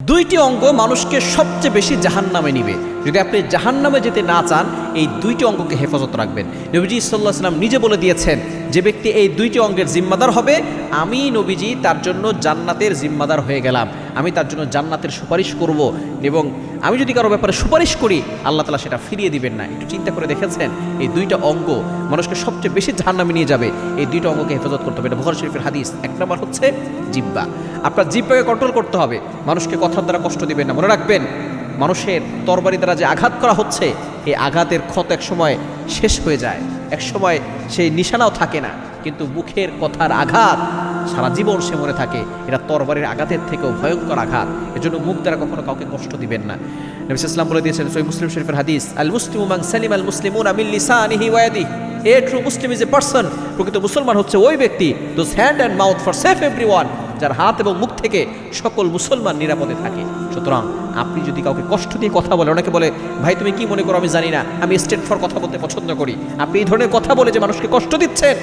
দুইটি অঙ্গ মানুষকে সবচেয়ে বেশি জাহান্নামে নিবে। যদি আপনি জাহান্নামে যেতে না চান, এই দুইটি অঙ্গকে হেফাজত রাখবেন। নবীজি সাল্লাল্লাহু আলাইহি ওয়াসাল্লাম নিজে বলে দিয়েছেন, যে ব্যক্তি এই দুইটি অঙ্গের জিম্মাদার হবে, আমি নবীজি তার জন্য জান্নাতের জিম্মাদার হয়ে গেলাম। আমি তার জন্য জান্নাতের সুপারিশ করব, এবং আমি যদি কারো ব্যাপারে সুপারিশ করি, আল্লাহ তাআলা সেটা ফিরিয়ে দিবেন না। একটু চিন্তা করে দেখেছেন, এই দুইটা অঙ্গ মানুষকে সবচেয়ে বেশি জাহান্নামে নিয়ে যাবে। এই দুইটা অঙ্গকে হেফাজত করতে হবে। এটা বুখারী শরীফের হাদিস। এক নম্বর হচ্ছে জিহ্বা। আপনার জিহ্বাকে কন্ট্রোল করতে হবে, মানুষকে কথার দ্বারা কষ্ট দিবেন না। মনে রাখবেন, মানুষের তরবারি দ্বারা যে আঘাত করা হচ্ছে, এই আঘাতের ক্ষত এক সময় শেষ হয়ে যায়, এক সময় সেই নিশানাও থাকে না, কিন্তু মুখের কথার আঘাত সারা জীবন সে মনে থাকে। এটা তরবারির আঘাতের থেকেও ভয়ঙ্কর আঘাত। এজন্য মুখ দ্বারা কখনো কাউকে কষ্ট দিবেন না। নবী সাল্লাল্লাহু আলাইহি ওয়াসাল্লাম বলে দিয়েছেন, সহিহ মুসলিম শরীফের হাদিস, আল মুসলিমু মান সালিমাল মুসলিমুনা মিন লিসানিহি ওয়া ইয়াদিহি। A true Muslim is a person. প্রকৃত মুসলমান হচ্ছে ওই ব্যক্তি, those hand and mouth for safe everyone, যার হাত এবং মুখ থেকে সকল মুসলমান নিরাপদে থাকে। সুতরাং আপনি যদি কাউকে কষ্ট দিয়ে কথা বলে, অনেকে বলে, ভাই তুমি কি মনে করো আমি জানি না, আমি স্ট্রেট ফর কথা বলতে পছন্দ করি। আপনি এই ধরনের কথা বলে যে মানুষকে কষ্ট দিচ্ছেন,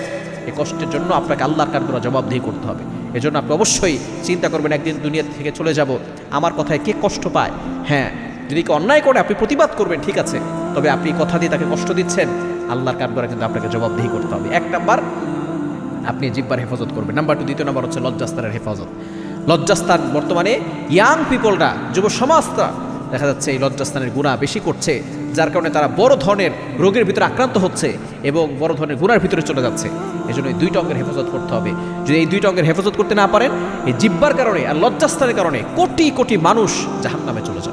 এই কষ্টের জন্য আপনাকে আল্লাহর কাছে জবাবদিহি করতে হবে। এজন্য আপনি অবশ্যই চিন্তা করবেন, একদিন দুনিয়া থেকে চলে যাব, আমার কথায় কে কষ্ট পায়। হ্যাঁ, যদি কেউ অন্যায় করে আপনি প্রতিবাদ করবেন, ঠিক আছে, তবে আপনি কথা দিয়ে তাকে কষ্ট দিচ্ছেন, আল্লাহর কাছে কিন্তু আপনাকে জবাবদিহি করতে হবে। এক নাম্বার, আপনি জিহ্বার হেফাজত করবেন। নাম্বার 2, দ্বিতীয় নাম্বার হচ্ছে লজ্জাস্থানের হেফাজত। লজ্জাস্থান বর্তমানে ইয়াং পিপলরা, যুব সমাজটা দেখা যাচ্ছে এই লজ্জাস্থানের গুনাহ বেশি করছে, যার কারণে তারা বড় ধরনের রোগের ভিতরে আক্রান্ত হচ্ছে এবং বড় ধরনের গুনার ভিতরে চলে যাচ্ছে। এজন্য এই দুইটা অঙ্গের হেফাজত করতে হবে। যদি এই দুইটা অঙ্গের হেফাজত করতে না পারেন, এই জিহ্বার কারণে আর লজ্জাস্থানের কারণে কোটি কোটি মানুষ জাহান্নামে চলে যাবে।